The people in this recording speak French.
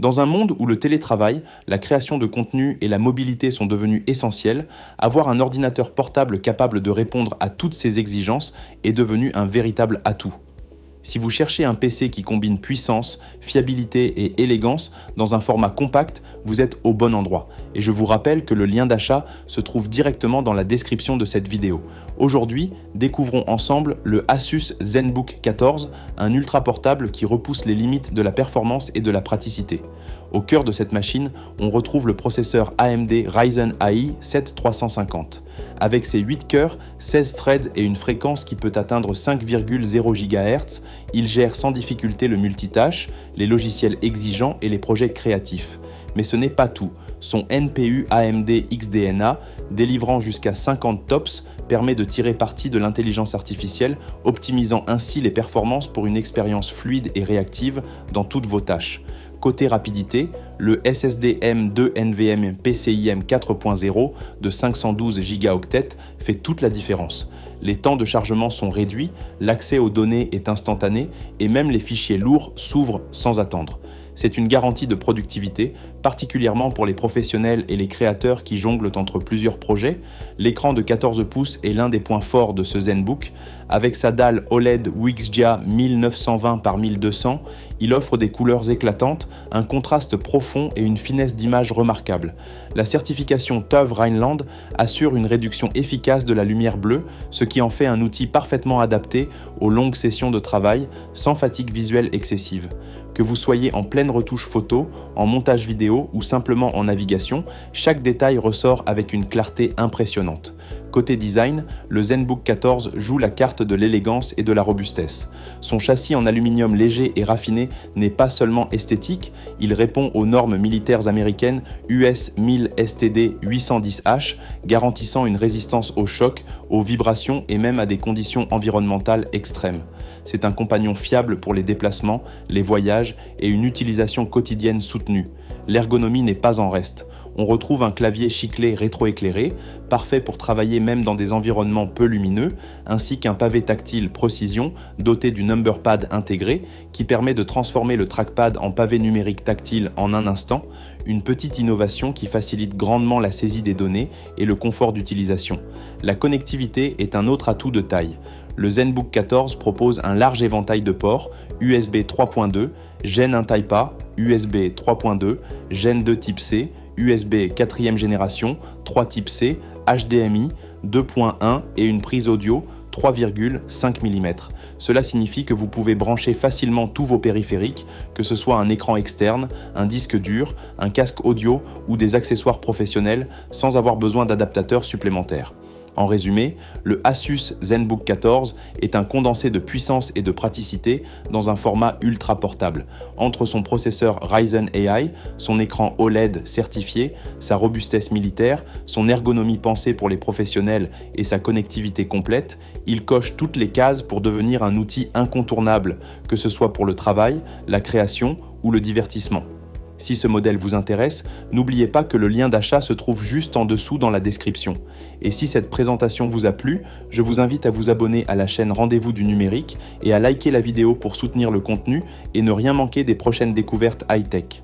Dans un monde où le télétravail, la création de contenu et la mobilité sont devenus essentiels, avoir un ordinateur portable capable de répondre à toutes ces exigences est devenu un véritable atout. Si vous cherchez un PC qui combine puissance, fiabilité et élégance dans un format compact, vous êtes au bon endroit. Et je vous rappelle que le lien d'achat se trouve directement dans la description de cette vidéo. Aujourd'hui, découvrons ensemble le Asus ZenBook 14, un ultra portable qui repousse les limites de la performance et de la praticité. Au cœur de cette machine, on retrouve le processeur AMD Ryzen AI 7350. Avec ses 8 cœurs, 16 threads et une fréquence qui peut atteindre 5,0 GHz, il gère sans difficulté le multitâche, les logiciels exigeants et les projets créatifs. Mais ce n'est pas tout. Son NPU AMD XDNA, délivrant jusqu'à 50 TOPS, permet de tirer parti de l'intelligence artificielle, optimisant ainsi les performances pour une expérience fluide et réactive dans toutes vos tâches. Côté rapidité, le SSD M2 NVMe PCIe 4.0 de 512 Go fait toute la différence. Les temps de chargement sont réduits, l'accès aux données est instantané et même les fichiers lourds s'ouvrent sans attendre. C'est une garantie de productivité, particulièrement pour les professionnels et les créateurs qui jonglent entre plusieurs projets. L'écran de 14 pouces est l'un des points forts de ce ZenBook. Avec sa dalle OLED Wixgia 1920 par 1200, il offre des couleurs éclatantes, un contraste profond et une finesse d'image remarquable. La certification TÜV Rheinland assure une réduction efficace de la lumière bleue, ce qui en fait un outil parfaitement adapté aux longues sessions de travail, sans fatigue visuelle excessive. Que vous soyez en pleine retouche photo, en montage vidéo ou simplement en navigation, chaque détail ressort avec une clarté impressionnante. Côté design, le ZenBook 14 joue la carte de l'élégance et de la robustesse. Son châssis en aluminium léger et raffiné n'est pas seulement esthétique, il répond aux normes militaires américaines US 1000 STD 810H, garantissant une résistance aux chocs, aux vibrations et même à des conditions environnementales extrêmes. C'est un compagnon fiable pour les déplacements, les voyages et une utilisation quotidienne soutenue. L'ergonomie n'est pas en reste. On retrouve un clavier chiclé rétroéclairé, parfait pour travailler même dans des environnements peu lumineux, ainsi qu'un pavé tactile Procision doté du number pad intégré qui permet de transformer le trackpad en pavé numérique tactile en un instant, une petite innovation qui facilite grandement la saisie des données et le confort d'utilisation. La connectivité est un autre atout de taille. Le ZenBook 14 propose un large éventail de ports, USB 3.2, Gen 1 Type-A, USB 3.2, Gen 2 Type C, USB 4e génération, 3 Type C, HDMI, 2.1 et une prise audio 3,5 mm. Cela signifie que vous pouvez brancher facilement tous vos périphériques, que ce soit un écran externe, un disque dur, un casque audio ou des accessoires professionnels sans avoir besoin d'adaptateurs supplémentaires. En résumé, le Asus ZenBook 14 est un condensé de puissance et de praticité dans un format ultra portable. Entre son processeur Ryzen AI, son écran OLED certifié, sa robustesse militaire, son ergonomie pensée pour les professionnels et sa connectivité complète, il coche toutes les cases pour devenir un outil incontournable, que ce soit pour le travail, la création ou le divertissement. Si ce modèle vous intéresse, n'oubliez pas que le lien d'achat se trouve juste en dessous dans la description. Et si cette présentation vous a plu, je vous invite à vous abonner à la chaîne Rendez-vous du numérique et à liker la vidéo pour soutenir le contenu et ne rien manquer des prochaines découvertes high-tech.